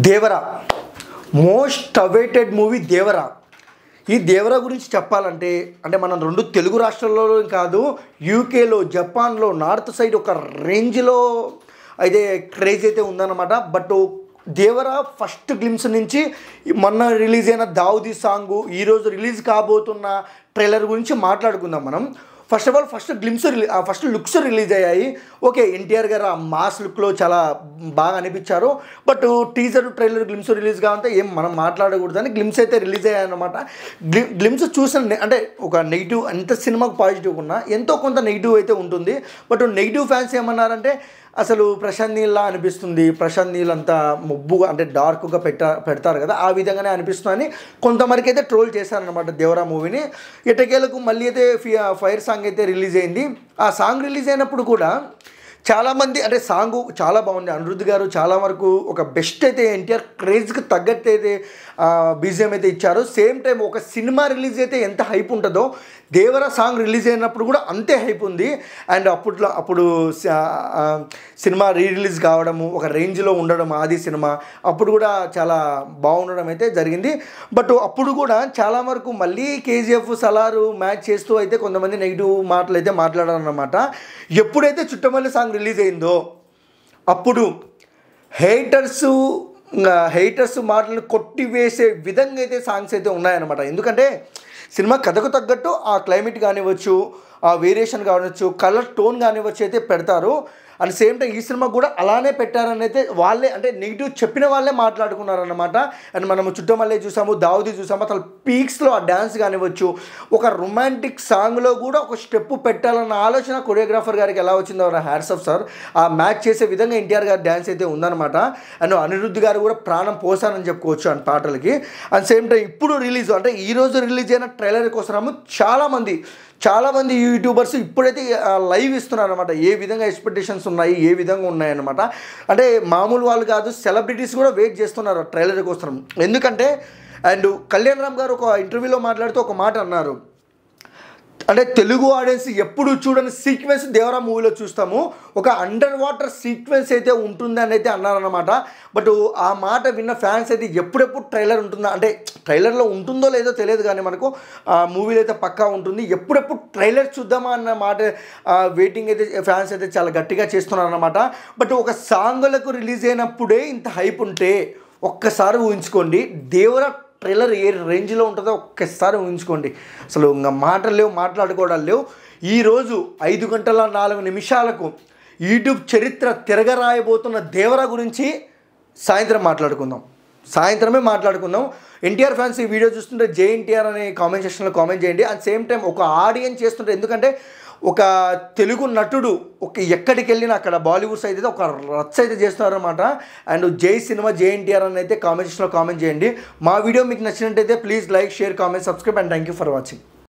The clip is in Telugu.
Devara most awaited movie Devara. ఈ దేవరా గురించి చెప్పాలంటే మనం రెండు తెలుగు రాష్ట్రాల్లో కాదు, యూకేలో, జపాన్లో, నార్త్ సైడ్ ఒక రేంజ్లో అయితే క్రేజ్ అయితే ఉందన్నమాట. బట్ దేవరా ఫస్ట్ గ్లిమ్స్ నుంచి మొన్న రిలీజ్ అయిన దావుదీ సాంగు, ఈరోజు రిలీజ్ కాబోతున్న ట్రైలర్ గురించి మాట్లాడుకుందాం మనం. First of all first looks release అయ్యాయి. ఓకే, ఎన్టీఆర్ గారు ఆ మాస్ లుక్లో చాలా బాగా అనిపించారు. But teaser, trailer, glimpse release కావాలంటే ఏం మనం మాట్లాడకూడదని గ్లిమ్స్ అయితే రిలీజ్ అయ్యాయన్నమాట. గ్లిమ్స్ చూసిన అంటే ఒక నెగిటివ్, ఎంత సినిమాకు పాజిటివ్ ఉన్నా ఎంతో కొంత నెగిటివ్ అయితే ఉంటుంది. బట్ నెగిటివ్ ఫ్యాన్స్ ఏమన్నారంటే అసలు ప్రశాంత్ నీళ్ళ అనిపిస్తుంది, ప్రశాంత్ నీళ్ళు అంతా మొబ్బుగా అంటే డార్క్గా పెడతారు కదా, ఆ విధంగానే అనిపిస్తుందని కొంతవరకు అయితే ట్రోల్ చేశారనమాట దేవరా మూవీని. ఎటకేలకు మళ్ళీ అయితే ఫైర్ సాంగ్ అయితే రిలీజ్ అయింది. ఆ సాంగ్ రిలీజ్ అయినప్పుడు కూడా చాలామంది అంటే సాంగ్ చాలా బాగుంది, అనిరుద్ధ్ గారు చాలా వరకు ఒక బెస్ట్ అయితే ఎన్టీఆర్ క్రేజ్కి తగ్గట్టు అయితే బీజిఎం అయితే ఇచ్చారు. సేమ్ టైం ఒక సినిమా రిలీజ్ అయితే ఎంత హైప్ ఉంటుందో దేవరా సాంగ్ రిలీజ్ అయినప్పుడు కూడా అంతే హైప్ ఉంది. అండ్ అప్పుడు సినిమా రిలీజ్ కావడము, ఒక రేంజ్లో ఉండడం ఆది సినిమా, అప్పుడు కూడా చాలా బాగుండడం అయితే జరిగింది. బట్ అప్పుడు కూడా చాలా వరకు మళ్ళీ కేజీఎఫ్ సలారు మ్యాచ్ చేస్తూ అయితే కొంతమంది నెగిటివ్ మాటలు అయితే మాట్లాడారన్నమాట. ఎప్పుడైతే చుట్టమల్లి సాంగ్ రిలీజ్ అయిందో అప్పుడు హేటర్స్ మాటలను కొట్టివేసే విధంగా అయితే సాంగ్స్ అయితే ఉన్నాయన్నమాట. ఎందుకంటే సినిమా కథకు తగ్గట్టు ఆ క్లైమేట్ కానివ్వచ్చు, ఆ వేరియేషన్ కానివచ్చు, కలర్ టోన్ కానివ్వచ్చు అయితే పెడతారు. అండ్ సేమ్ టైం ఈ సినిమా కూడా అలానే పెట్టారని అయితే వాళ్ళే అంటే నెగిటివ్ చెప్పిన వాళ్ళే మాట్లాడుకున్నారన్నమాట. అండ్ మనము చుట్టమల్లే చూసాము, దావుదీ చూసాము, అసలు పీక్స్లో ఆ డ్యాన్స్ కానివ్వచ్చు, ఒక రొమాంటిక్ సాంగ్లో కూడా ఒక స్టెప్ పెట్టాలన్న ఆలోచన కొరియోగ్రాఫర్ గారికి ఎలా వచ్చిందో హ్యాట్స్ ఆఫ్ సార్. ఆ మ్యాచ్ చేసే విధంగా ఎన్టీఆర్ గారి డ్యాన్స్ అయితే ఉందన్నమాట. అండ్ అనిరుద్ధ్ గారు కూడా ప్రాణం పోసారని చెప్పుకోవచ్చు అండ్ పాటలకి. అండ్ సేమ్ టైం ఇప్పుడు ఈరోజు రిలీజ్ అయిన ట్రైలర్ కోసము చాలామంది యూట్యూబర్స్ ఇప్పుడైతే లైవ్ ఇస్తున్నారు అనమాట. ఏ విధంగా ఎక్స్పెక్టేషన్స్ ఉన్నాయి, ఏ విధంగా ఉన్నాయన్నమాట. అంటే మామూలు వాళ్ళు కాదు, సెలబ్రిటీస్ కూడా వెయిట్ చేస్తున్నారు ట్రైలర్ కోసం. ఎందుకంటే అండ్ కళ్యాణ్ రామ్ గారు ఒక ఇంటర్వ్యూలో మాట్లాడుతూ ఒక మాట అన్నారు, అంటే తెలుగు ఆడియన్స్ ఎప్పుడు చూడని సీక్వెన్స్ దేవరా మూవీలో చూస్తాము, ఒక అండర్ వాటర్ సీక్వెన్స్ అయితే ఉంటుంది అని అయితే అన్నారన్నమాట. బట్ ఆ మాట విన్న ఫ్యాన్స్ అయితే ఎప్పుడెప్పుడు ట్రైలర్ ఉంటుందా, అంటే ట్రైలర్లో ఉంటుందో లేదో తెలియదు కానీ మనకు ఆ మూవీలో అయితే పక్కా ఉంటుంది, ఎప్పుడెప్పుడు ట్రైలర్ చూద్దామా అన్న మాట వెయిటింగ్ అయితే ఫ్యాన్స్ అయితే చాలా గట్టిగా చేస్తున్నారన్నమాట. బట్ ఒక సాంగులకు రిలీజ్ అయినప్పుడే ఇంత హైప్ ఉంటే ఒక్కసారి ఊహించుకోండి దేవరా ట్రైలర్ ఏ రేంజ్లో ఉంటుందో ఒక్కసారి ఊహించుకోండి. అసలు ఇంకా మాటలు లేవు, మాట్లాడుకోవడాలు లేవు. ఈరోజు 5 గంటల 4 నిమిషాలకు యూట్యూబ్ చరిత్ర తిరగరాయబోతున్న దేవరా గురించి సాయంత్రమే మాట్లాడుకుందాం. ఎన్టీఆర్ ఫ్యాన్స్ ఈ వీడియో చూస్తుంటే జై ఎన్టీఆర్ అనే కామెంట్ సెక్షన్లో కామెంట్ చేయండి. అట్ సేమ్ టైం ఒక ఆడియన్స్ చేస్తుంటే, ఎందుకంటే ఒక తెలుగు నటుడు ఎక్కడికి వెళ్ళినా అక్కడ బాలీవుడ్ సైడ్ అయితే ఒక రచ్చ అయితే చేస్తున్నారన్నమాట. అండ్ జై సినిమా, జై ఎన్టీఆర్ అని అయితే కామెంట్ సెక్షన్లో కామెంట్ చేయండి. మా వీడియో మీకు నచ్చినట్టయితే please like, share, comment, subscribe and thank you for watching.